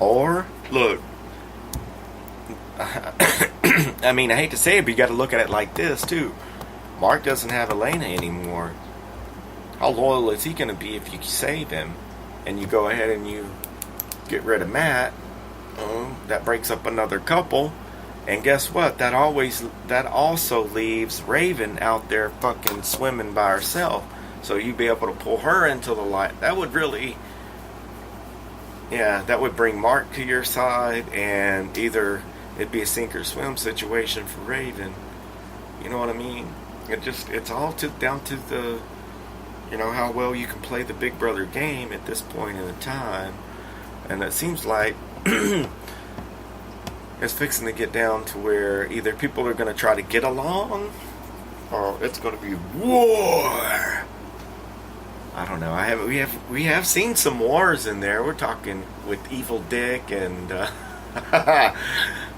Or, look, I mean, I hate to say it, but you got to look at it like this, too. Mark doesn't have Elena anymore. How loyal is he going to be if you save him? And you go ahead and you get rid of Matt. That breaks up another couple. And guess what? That also leaves Raven out there fucking swimming by herself. So you'd be able to pull her into the light. That would really... Yeah, that would bring Mark to your side, and either it'd be a sink or swim situation for Raven. You know what I mean? It's all down to the, how well you can play the Big Brother game at this point in the time. And it seems like it's fixing to get down to where either people are going to try to get along, or it's going to be war. I don't know. We have seen some wars in there. We're talking with Evil Dick and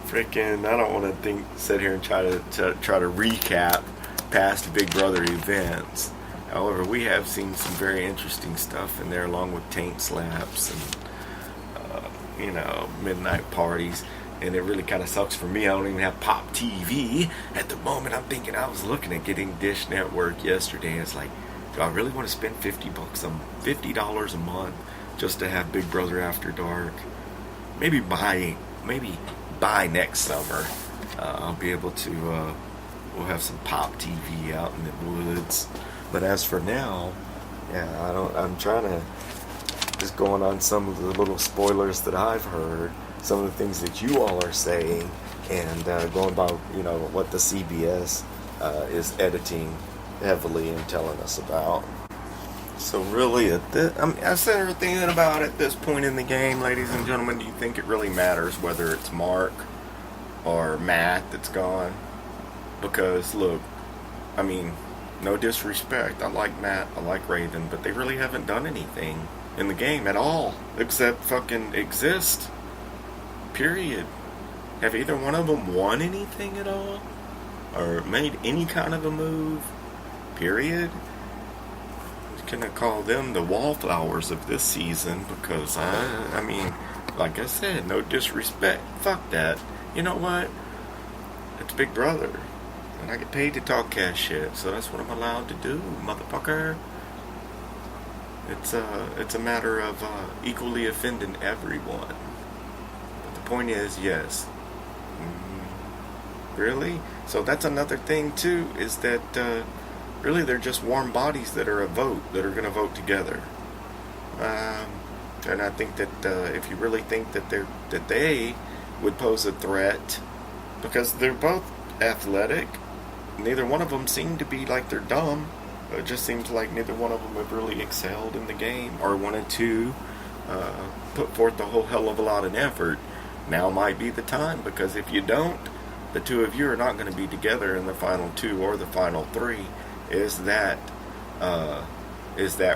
freaking. I don't want to sit here and try to recap past Big Brother events. However, we have seen some very interesting stuff in there, along with taint slaps and midnight parties. And it really kind of sucks for me. I don't even have Pop TV at the moment. I'm thinking I was looking at getting Dish Network yesterday. It's like, do I really want to spend $50 a month just to have Big Brother After Dark? Maybe buy next summer. I'll be able to. We'll have some Pop TV out in the woods. But as for now, yeah, I'm trying to just going on some of the little spoilers that I've heard, some of the things that you all are saying, and going by what the CBS is editing heavily and telling us about. So really, I said everything about at this point in the game, ladies and gentlemen. Do you think it really matters whether it's Mark or Matt that's gone? Because look, I mean, no disrespect, I like Matt, I like Raven, but they really haven't done anything in the game at all except fucking exist. Period. Have either one of them won anything at all, or made any kind of a move? Period. I'm gonna call them the wallflowers of this season because I mean, like I said, no disrespect. Fuck that. You know what? It's Big Brother, and I get paid to talk cash shit, so that's what I'm allowed to do, motherfucker. It's a matter of equally offending everyone. But the point is, yes. Really? So that's another thing too, is that really they're just warm bodies that are that are going to vote together. And I think that if you really think that they would pose a threat, because they're both athletic, neither one of them seem to be like they're dumb. It just seems like neither one of them have really excelled in the game or wanted to put forth a whole hell of a lot of effort. Now might be the time, because if you don't, the two of you are not going to be together in the final two or the final three. Is that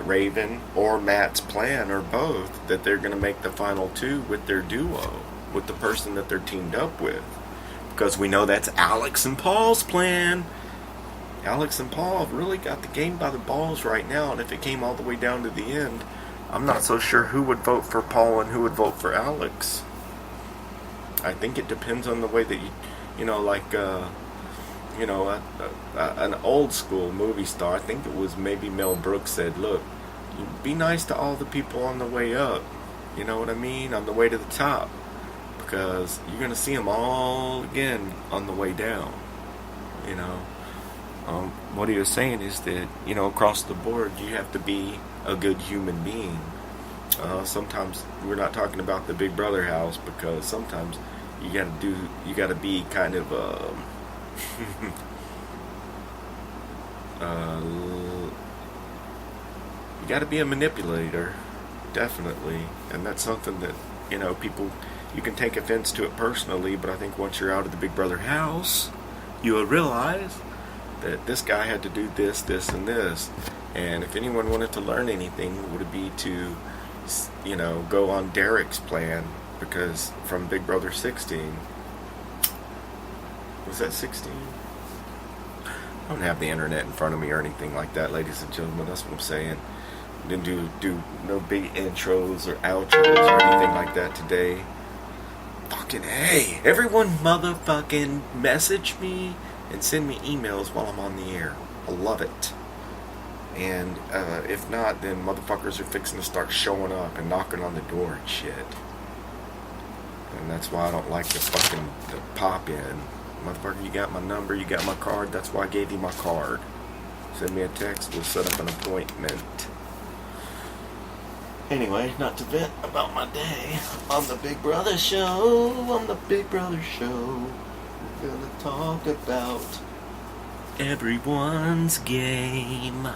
Raven or Matt's plan, or both, that they're going to make the final two with their duo, with the person that they're teamed up with? Because we know that's Alex and Paul's plan. Alex and Paul have really got the game by the balls right now, and if it came all the way down to the end, I'm not so sure who would vote for Paul and who would vote for Alex. I think it depends on the way that an old school movie star, I think it was maybe Mel Brooks, said, look, be nice to all the people on the way up, you know what I mean, on the way to the top, because you're going to see them all again on the way down, What he was saying is that, across the board, you have to be a good human being. Sometimes we're not talking about the Big Brother house, because sometimes you got to be kind of you got to be a manipulator, definitely, and that's something that people, you can take offense to it personally, but I think once you're out of the Big Brother house, you will realize that this guy had to do this, and this. And if anyone wanted to learn anything, would it be to, go on Derek's plan, because from Big Brother 16, was that 16? I don't have the internet in front of me or anything like that, ladies and gentlemen, that's what I'm saying. Didn't do no big intros or outros or anything like that today. Fucking hey, everyone motherfucking message me and send me emails while I'm on the air. I love it. And if not, then motherfuckers are fixing to start showing up and knocking on the door and shit. And that's why I don't like the pop in. Motherfucker, you got my number, you got my card, that's why I gave you my card. Send me a text, we'll set up an appointment. Anyway, not to vent about my day, on the Big Brother show, we're gonna talk about everyone's game.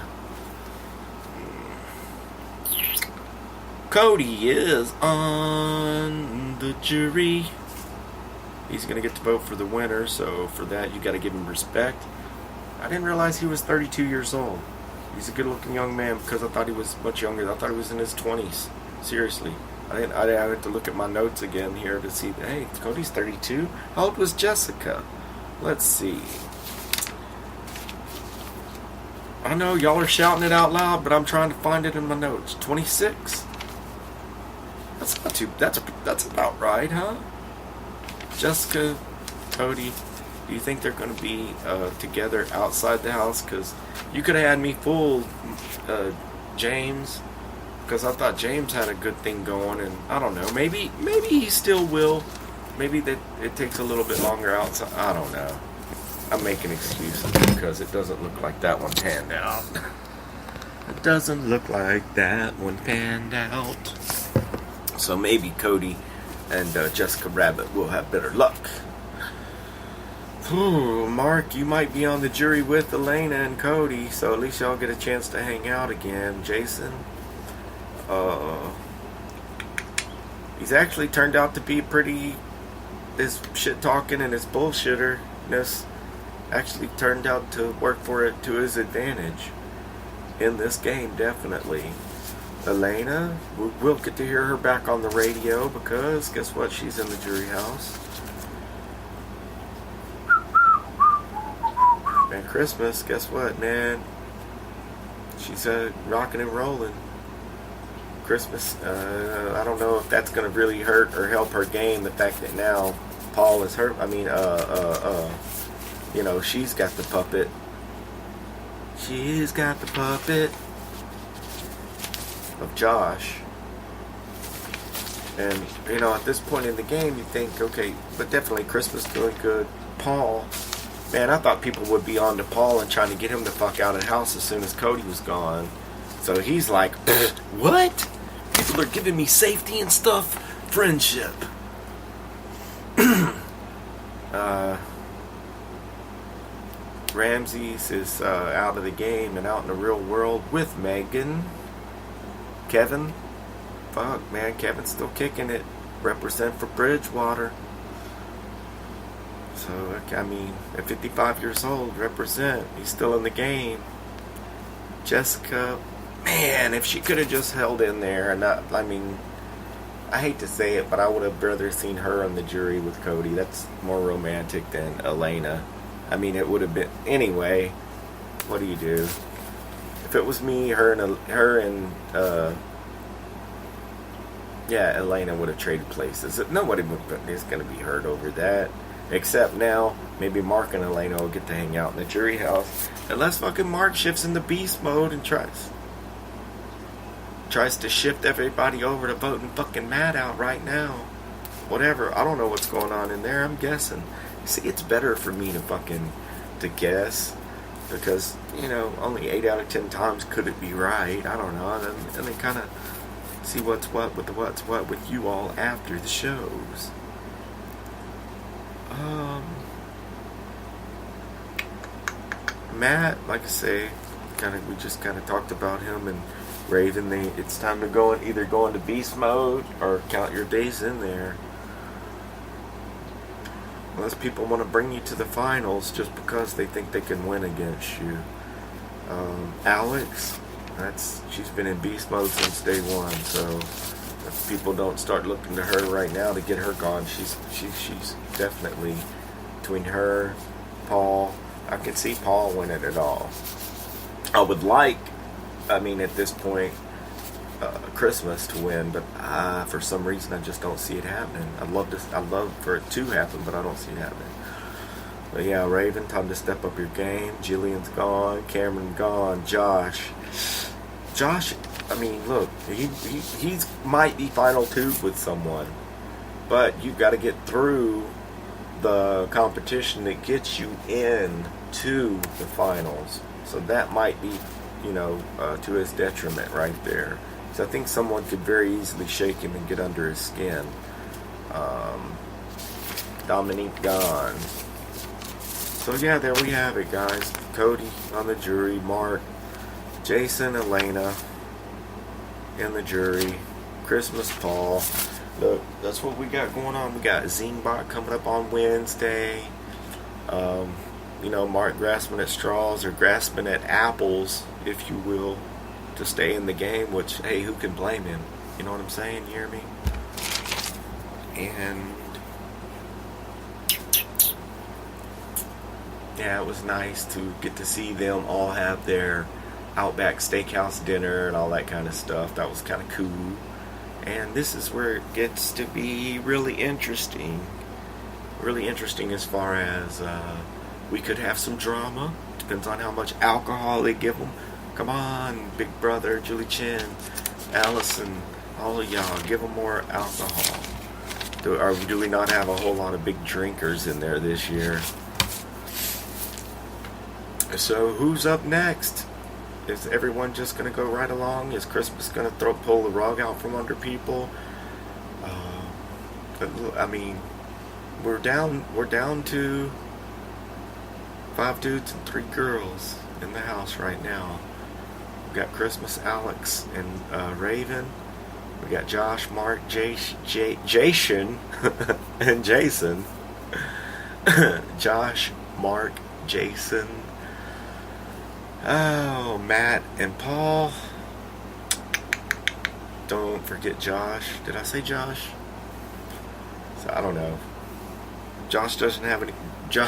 Cody is on the jury. He's gonna get to vote for the winner, so for that you gotta give him respect. I didn't realize he was 32 years old. He's a good-looking young man because I thought he was much younger. I thought he was in his 20s. Seriously. I had to look at my notes again here to see, hey, Cody's 32? How old was Jessica? Let's see. I know y'all are shouting it out loud, but I'm trying to find it in my notes. 26? That's not too, that's about right, huh? Jessica, Cody, do you think they're going to be together outside the house? Because you could have had me fooled, James, because I thought James had a good thing going, and I don't know, maybe he still will. Maybe that it takes a little bit longer outside. I don't know. I'm making excuses because it doesn't look like that one panned out. It doesn't look like that one panned out. So maybe Cody and Jessica Rabbit will have better luck. Ooh, Mark, you might be on the jury with Elena and Cody, so at least y'all get a chance to hang out again. Jason, he's actually turned out to be pretty, his shit talking and his bullshitterness actually turned out to work for it to his advantage in this game, definitely. Elena, we'll get to hear her back on the radio because guess what? She's in the jury house. And Christmas, guess what, man? She's rocking and rolling. Christmas, I don't know if that's going to really hurt or help her game. The fact that now Paul is hurt. I mean, you know, she's got the puppet. She's got the puppet of Josh. And, you know, at this point in the game, you think, okay, but definitely Christmas doing good. Paul, man, I thought people would be on to Paul and trying to get him the fuck out of the house as soon as Cody was gone. So he's like, what? People are giving me safety and stuff? Friendship. Ramses is out of the game and out in the real world with Megan. Kevin, fuck man, Kevin's still kicking it. Represent for Bridgewater. So, I mean, at 55 years old, represent. He's still in the game. Jessica, man, if she could have just held in there and not, I mean, I hate to say it, but I would have rather seen her on the jury with Cody. That's more romantic than Elena. I mean, it would have been, anyway, what do you do? If it was me, yeah, Elena would have traded places. Nobody is going to be hurt over that. Except now, maybe Mark and Elena will get to hang out in the jury house. Unless fucking Mark shifts into beast mode and tries to shift everybody over to voting fucking Matt out right now. Whatever. I don't know what's going on in there. I'm guessing. See, it's better for me to guess. Because, you know, only 8 out of 10 times could it be right. I don't know. And then kind of see what's what with you all after the shows. Matt, like I say, we just kind of talked about him and Raven. It's time to either go into beast mode or count your days in there. Unless people want to bring you to the finals just because they think they can win against you. Alex, she's been in beast mode since day one. So if people don't start looking to her right now to get her gone, she's definitely between her, Paul. I can see Paul winning it all. I would like, I mean, at this point, Christmas to win, but for some reason I just don't see it happening. I'd love for it to happen, but I don't see it happening. But yeah, Raven, time to step up your game. Jillian's gone, Cameron gone, Josh, I mean, look, he's might be final tube with someone, but you've got to get through the competition that gets you in to the finals. So that might be, to his detriment right there. So I think someone could very easily shake him and get under his skin. Dominique gone. So yeah, there we have it, guys. Cody on the jury, Mark, Jason, Elena in the jury, Christmas Paul. Look, that's what we got going on. We got Zingbot coming up on Wednesday. Mark grasping at straws, or grasping at apples, if you will, to stay in the game, which, hey, who can blame him? You know what I'm saying? You hear me? And yeah, it was nice to get to see them all have their Outback Steakhouse dinner and all that kind of stuff. That was kind of cool. And this is where it gets to be really interesting. Really interesting as far as we could have some drama. Depends on how much alcohol they give them. Come on, Big Brother, Julie Chen, Allison, all of y'all, give them more alcohol. Do we not have a whole lot of big drinkers in there this year? So who's up next? Is everyone just going to go right along? Is Christmas going to pull the rug out from under people? I mean, we're down to 5 dudes and 3 girls in the house right now. We got Christmas, Alex, and Raven. We got Josh, Mark, Jason, and Jason. Josh, Mark, Jason. Oh, Matt and Paul. Don't forget Josh. Did I say Josh? So, I don't know. Josh doesn't have any. I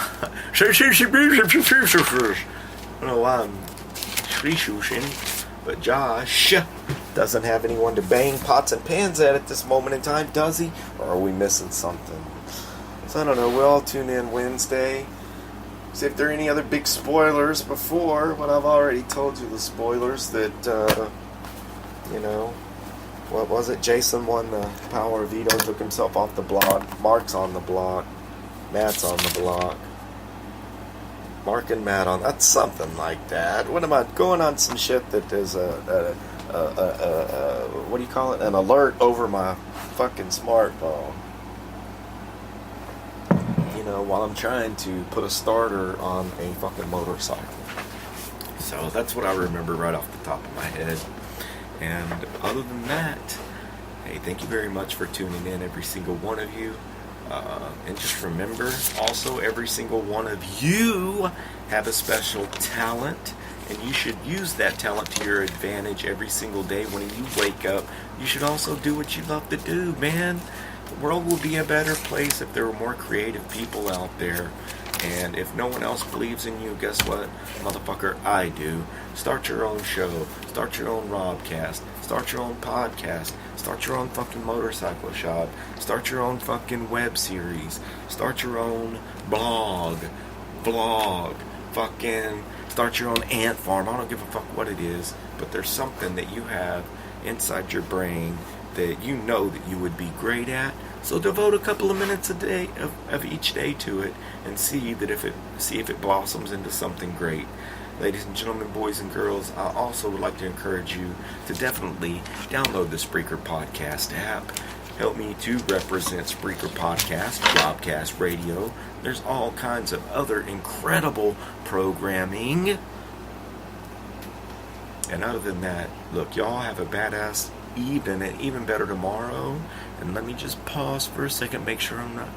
don't know why I'm shooshing, but Josh doesn't have anyone to bang pots and pans at this moment in time, does he? Or are we missing something? So I don't know. We'll all tune in Wednesday. See if there are any other big spoilers before, but I've already told you the spoilers that, what was it? Jason won the power of veto, took himself off the block. Mark's on the block. Matt's on the block. Mark and Matt on, that's something like that. What am I going on some shit that there's what do you call it? An alert over my fucking smartphone. While I'm trying to put a starter on a fucking motorcycle. So that's what I remember right off the top of my head. And other than that, hey, thank you very much for tuning in, every single one of you. And just remember, also, every single one of you have a special talent, and you should use that talent to your advantage every single day. When you wake up, you should also do what you love to do, man. The world will be a better place if there were more creative people out there. And if no one else believes in you, guess what? Motherfucker, I do. Start your own show. Start your own Robcast. Start your own podcast. Start your own fucking motorcycle shop. Start your own fucking web series. Start your own vlog. Fucking start your own ant farm. I don't give a fuck what it is, but there's something that you have inside your brain that you know that you would be great at. So devote a couple of minutes a day of each day to it, and see if it blossoms into something great. Ladies and gentlemen, boys and girls, I also would like to encourage you to definitely download the Spreaker Podcast app. Help me to represent Spreaker Podcast, Robcast Radio. There's all kinds of other incredible programming. And other than that, look, y'all have a badass evening, and even better tomorrow. And let me just pause for a second, make sure I'm not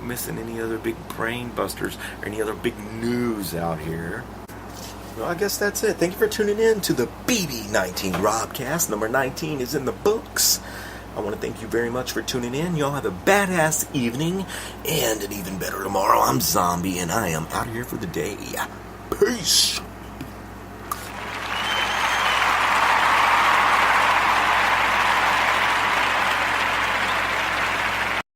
missing any other big brain busters or any other big news out here. Well, I guess that's it. Thank you for tuning in to the BB19 Robcast. Number 19 is in the books. I want to thank you very much for tuning in. Y'all have a badass evening and an even better tomorrow. I'm Zombie, and I am out of here for the day. Peace.